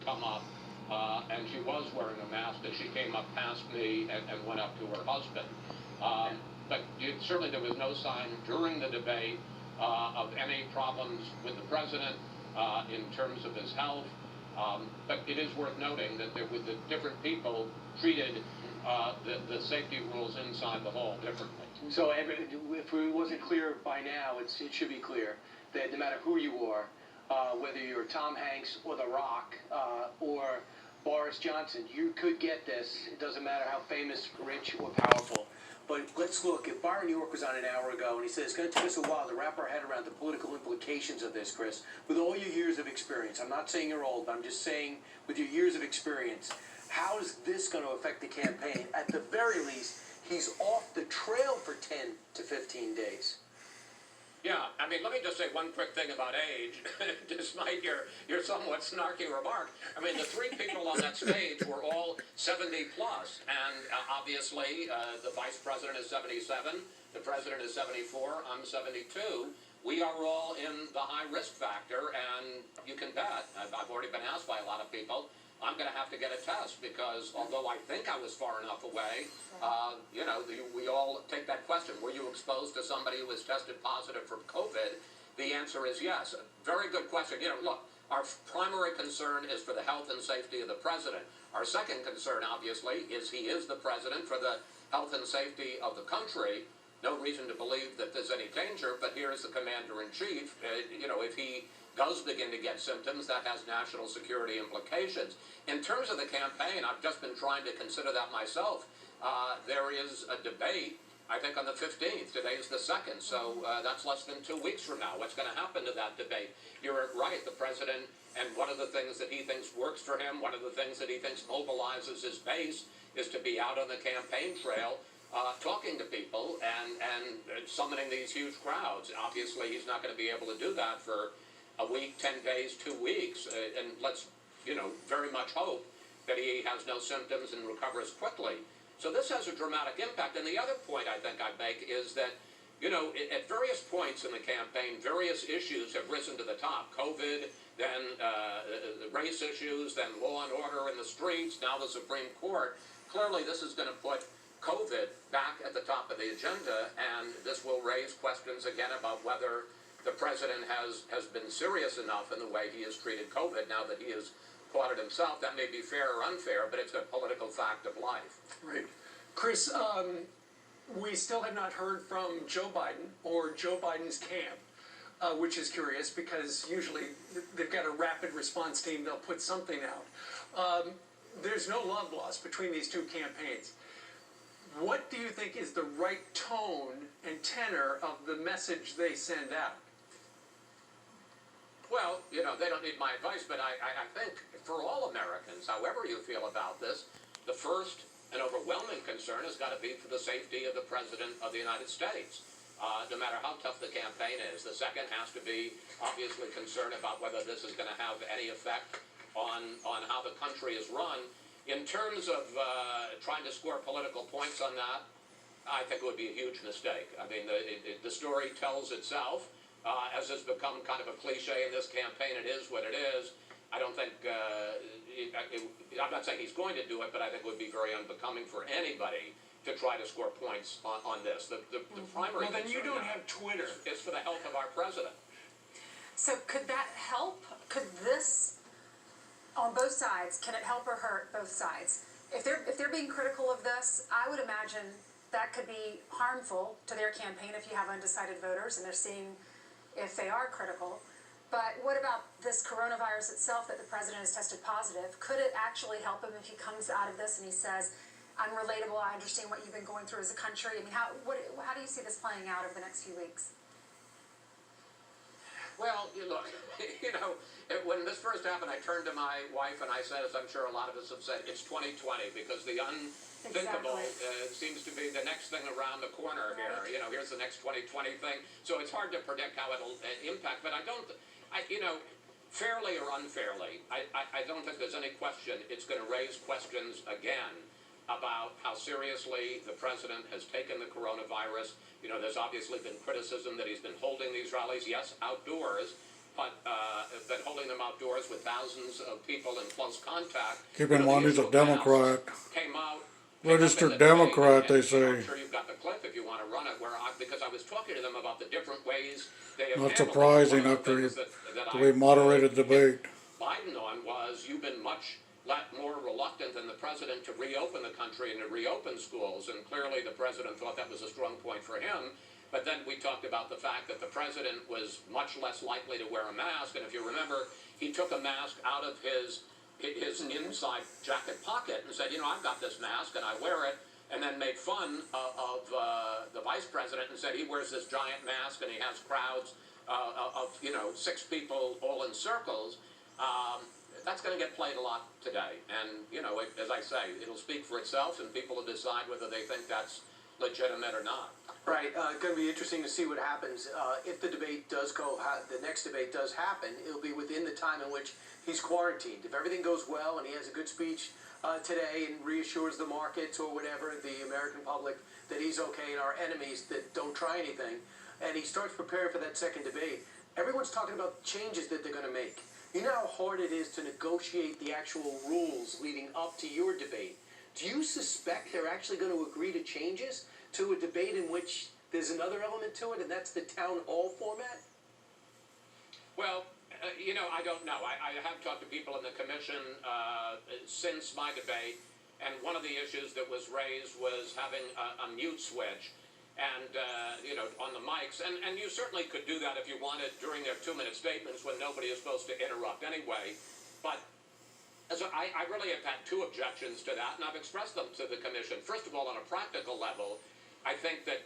come up, and she was wearing a mask, and she came up past me and went up to her husband. But certainly there was no sign during the debate of any problems with the president in terms of his health. But it is worth noting that there were the different people treated the safety rules inside the hall differently. So if it wasn't clear by now, it should be clear that no matter who you are, whether you're Tom Hanks or The Rock or Boris Johnson, you could get this. It doesn't matter how famous, rich, or powerful. But let's look. If Byron York was on an hour ago and he said it's going to take us a while to wrap our head around the political implications of this, Chris, with all your years of experience, I'm not saying you're old, but I'm just saying with your years of experience, how is this going to affect the campaign? At the very least, he's off the trail for 10 to 15 days. Yeah, I mean, let me just say one quick thing about age, despite your somewhat snarky remark. I mean, the three people on that stage were all 70 plus, and obviously the vice president is 77, the president is 74, I'm 72. We are all in the high risk factor, and you can bet, I've already been asked by a lot of people, I'm going to have to get a test because although I think I was far enough away, we all take that question. Were you exposed to somebody who was tested positive for COVID? The answer is yes. Very good question. Look, our primary concern is for the health and safety of the president. Our second concern, obviously, is he is the president for the health and safety of the country. No reason to believe that there's any danger, but here is the commander-in-chief. If he does begin to get symptoms, that has national security implications. In terms of the campaign, I've just been trying to consider that myself. There is a debate, I think, on the 15th. Today is the 2nd, so that's less than 2 weeks from now. What's going to happen to that debate? You're right, the president, and one of the things that he thinks works for him, one of the things that he thinks mobilizes his base, is to be out on the campaign trail, talking to people and summoning these huge crowds. Obviously, he's not going to be able to do that for a week, 10 days, 2 weeks, and let's, very much hope that he has no symptoms and recovers quickly. So this has a dramatic impact. And the other point I think I'd make is that, at various points in the campaign, various issues have risen to the top. COVID, then the race issues, then law and order in the streets, now the Supreme Court. Clearly, this is going to put COVID back at the top of the agenda, and this will raise questions again about whether the president has been serious enough in the way he has treated COVID now that he has caught it himself. That may be fair or unfair, but it's a political fact of life. Right. Chris, we still have not heard from Joe Biden or Joe Biden's camp, which is curious because usually they've got a rapid response team. They'll put something out. There's no love lost between these two campaigns. What do you think is the right tone and tenor of the message they send out? Well, they don't need my advice, but I think for all Americans, however you feel about this, the first and overwhelming concern has got to be for the safety of the President of the United States, no matter how tough the campaign is. The second has to be obviously concerned about whether this is going to have any effect on how the country is run. In terms of trying to score political points on that, I think it would be a huge mistake. I mean, the story tells itself. As has become kind of a cliche in this campaign, it is what it is. I don't think, I'm not saying he's going to do it, but I think it would be very unbecoming for anybody to try to score points on this. The primary concern, then you don't have Twitter. Is for the health of our president. So could that help? Could this, on both sides, can it help or hurt both sides? If they're being critical of this, I would imagine that could be harmful to their campaign if you have undecided voters and they're seeing if they are critical. But what about this coronavirus itself that the president has tested positive? Could it actually help him if he comes out of this and he says, I'm relatable, I understand what you've been going through as a country? I mean, how do you see this playing out over the next few weeks? Well, look, when this first happened, I turned to my wife and I said, as I'm sure a lot of us have said, it's 2020 because the unthinkable seems to be the next thing around the corner here. Here's the next 2020 thing. So it's hard to predict how it'll impact, but fairly or unfairly, I don't think there's any question it's going to raise questions again about how seriously the president has taken the coronavirus. There's obviously been criticism that he's been holding these rallies, yes, outdoors, but holding them outdoors with thousands of people in close contact. Keep in mind he's a Democrat. Came out. Registered Democrat, they say. I'm sure you've got the clip if you want to run it. Because I was talking to them about the different ways they have Not handled it. surprising One of the after things that the way moderated debate. Biden on was you've been much more reluctant than the president to reopen the country and to reopen schools, and clearly the president thought that was a strong point for him. But then we talked about the fact that the president was much less likely to wear a mask, and if you remember, he took a mask out of his inside jacket pocket and said, I've got this mask and I wear it, and then made fun of the vice president and said he wears this giant mask and he has crowds of 6 people all in circles. That's going to get played a lot today, and as I say, it'll speak for itself, and people will decide whether they think that's legitimate or not. Right, going to be interesting to see what happens. If the debate does the next debate does happen, it'll be within the time in which he's quarantined. If everything goes well and he has a good speech today and reassures the markets or whatever, the American public, that he's okay, and our enemies that don't try anything, and he starts preparing for that second debate, everyone's talking about changes that they're going to make. You know how hard it is to negotiate the actual rules leading up to your debate. Do you suspect they're actually going to agree to changes to a debate in which there's another element to it, and that's the town hall format? Well, I don't know. I have talked to people in the commission since my debate, and one of the issues that was raised was having a mute switch. And, on the mics, and you certainly could do that if you wanted during their 2-minute statements when nobody is supposed to interrupt anyway. But I really have had 2 objections to that, and I've expressed them to the commission. First of all, on a practical level, I think that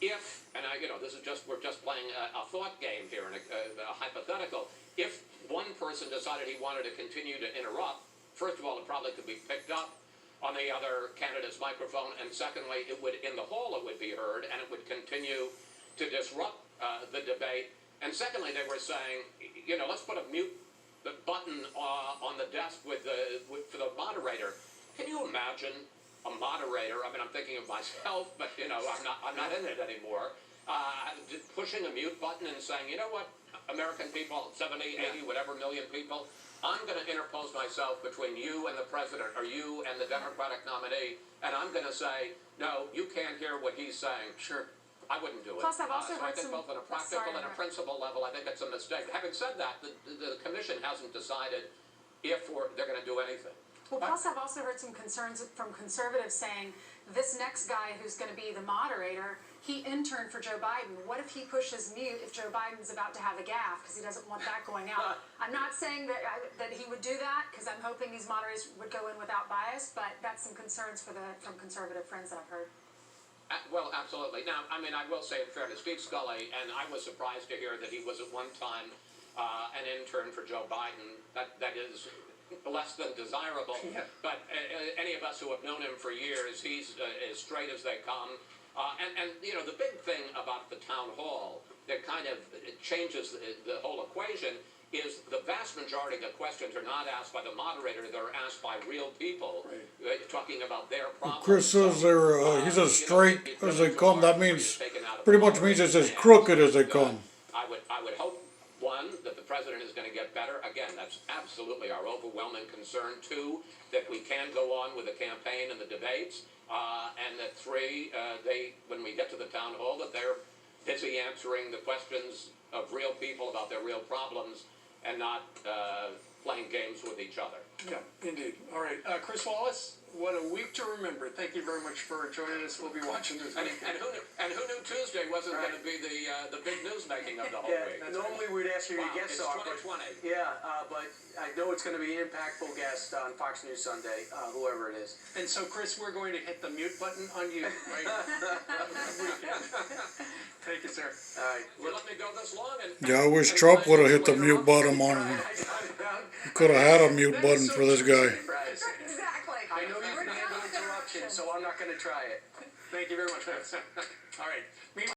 if, and this is we're just playing a thought game here and a hypothetical. If one person decided he wanted to continue to interrupt, first of all, it probably could be picked up on the other candidate's microphone, and secondly, it would be heard, and it would continue to disrupt the debate. And secondly, they were saying, let's put a mute button on the desk for the moderator. Can you imagine a moderator? I mean, I'm thinking of myself, but I'm not in it anymore. Pushing a mute button and saying, you know what, American people, 70, 80, whatever million people, I'm going to interpose myself between you and the president, or you and the Democratic nominee, and I'm going to say, no, you can't hear what he's saying. Sure. I wouldn't do it. Plus, I've also so I heard think some. both on a practical and a principle level, I think it's a mistake. Having said that, the commission hasn't decided if they're going to do anything. Well, plus I've also heard some concerns from conservatives saying this next guy who's going to be the moderator, he interned for Joe Biden. What if he pushes mute if Joe Biden's about to have a gaffe because he doesn't want that going out? I'm not saying that he would do that, because I'm hoping these moderators would go in without bias, but that's some concerns from conservative friends that I've heard. Well, absolutely. Now, I mean, I will say in fairness, Steve Scully, and I was surprised to hear that he was at one time an intern for Joe Biden. That is less than desirable. Yeah. But any of us who have known him for years, he's as straight as they come. And the big thing about the town hall that kind of changes the whole equation is the vast majority of the questions are not asked by the moderator, they're asked by real people, talking about their problems. Chris says he's as straight as they come. That means, pretty much means it's as crooked as they come. I would hope, one, that the president is going to get better. Again, that's absolutely our overwhelming concern. 2, that we can go on with the campaign and the debates. And that 3, when we get to the town hall, that they're busy answering the questions of real people about their real problems and not playing games with each other. Yeah, indeed. All right, Chris Wallace, what a week to remember. Thank you very much for joining us. We'll be watching this. And who knew Tuesday wasn't going to be the big news making of the whole week? Normally we'd ask you your guest It's star, 2020. but I know it's going to be an impactful guest on Fox News Sunday, whoever it is. And so, Chris, we're going to hit the mute button on you, right? Thank you, sir. All right. You let me go this long. Yeah, I wish Trump would have hit the mute button on him. He could have had a mute button for this guy. Exactly. I know you can handle interruption, so I'm not going to try it. Thank you very much, Chris. All right.